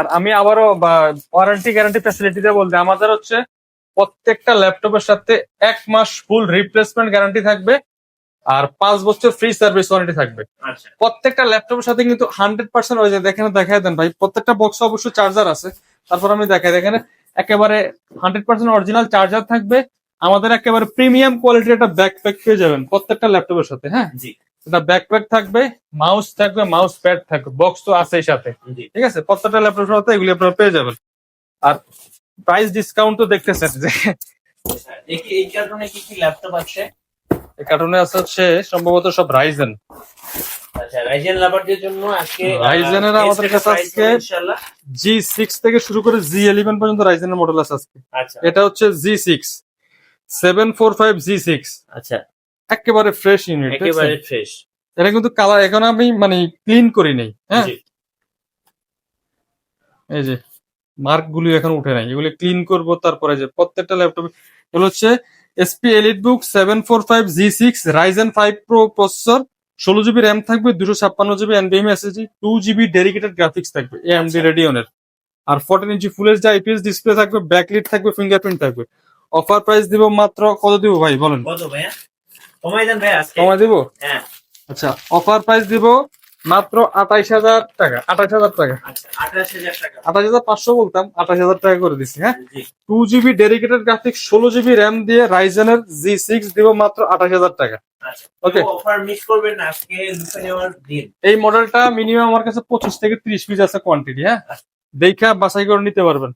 আর আমি আবারও warranty guarantee ফ্যাসিলিটিতে বলতে, আমাদের হচ্ছে প্রত্যেকটা ল্যাপটপের সাথে 1 মাস ফুল রিপ্লেসমেন্ট গ্যারান্টি থাকবে, আর 5 বছর ফ্রি সার্ভিস ওয়ারেন্টি থাকবে। আচ্ছা প্রত্যেকটা ল্যাপটপের সাথে কিন্তু 100% ওই যে দেখেন, দেখাই দেন ভাই, প্রত্যেকটা বক্সে অবশ্যই চার্জার আছে। তারপর আমি দেখাই দেখেন, একেবারে 100% অরিজিনাল চার্জার থাকবে। আমাদের একেবারে প্রিমিয়াম কোয়ালিটির একটা ব্যাকপ্যাক পেয়ে যাবেন প্রত্যেকটা ল্যাপটপের সাথে। হ্যাঁ, জি এটা ব্যাকপ্যাক থাকবে, মাউস থাকবে, মাউস প্যাড থাকবে, বক্স তো আছেই সাথে। জি। ঠিক আছে, প্রত্যেকটা ল্যাপটপের সাথে এগুলি আপনারা পেয়ে যাবেন। আর প্রাইস ডিসকাউন্ট তো দেখতেছেন যে এই কারণে কি কি ল্যাপটপ আছে? এই কার্টুনে আছে হচ্ছে সম্ভবত সব রাইজেন। আচ্ছা, রাইজেন লাভারদের জন্য আজকে রাইজেনের আমাদের কাছে আজকে ইনশাআল্লাহ। G6 থেকে শুরু করে G11 পর্যন্ত রাইজেনের মডেল আছে আজকে। আচ্ছা এটা হচ্ছে G6 745 G6, আচ্ছা, একেবারে ফ্রেশ ইউনিট। একেবারে ফ্রেশ। এটা কিন্তু কালার এখন আমি ক্লিন করি নাই। হ্যাঁ, জি এই যে মার্ক গুলি এখন উঠে নাই, এগুলি ক্লিন করব। তারপরে যে প্রত্যেকটা ল্যাপটপ এগুলো হচ্ছে SP EliteBook 745 G6 Ryzen 5 Pro processor, 16 GB RAM থাকবে, 256 GB NVMe SSD, 2 GB dedicated graphics থাকবে AMD Radeon-এর, আর 14 ইঞ্চি ফুল এইচডি IPS ডিসপ্লে থাকবে, ব্যাকলিট থাকবে, ফিঙ্গারপ্রিন্ট থাকবে। অফার প্রাইস দিব মাত্র কত দিব ভাই বলেন? কত ভাইয়া? কমাই দেন ভাই আজকে। কমাই দিব? হ্যাঁ আচ্ছা, অফার প্রাইস দিব মাত্র 28,000 টাকা। 28,000 টাকা, আচ্ছা, 28,000 টাকা। 28,500 বলতাম, 28,000 টাকা করে দিচ্ছি। হ্যাঁ, জি 2 GB dedicated graphics, 16 GB RAM দিয়ে রাইজেনের G6 দিব মাত্র 28,000 টাকা। আচ্ছা, Okay. অফার মিস করবেন না, আজকে দুটো নেওয়ার দিন। এই মডেলটা মিনিমাম আমার কাছে 25 থেকে 30 পিস আছে কোয়ান্টিটি। হ্যাঁ, দেখা বাছাই করে নিতে পারবেন।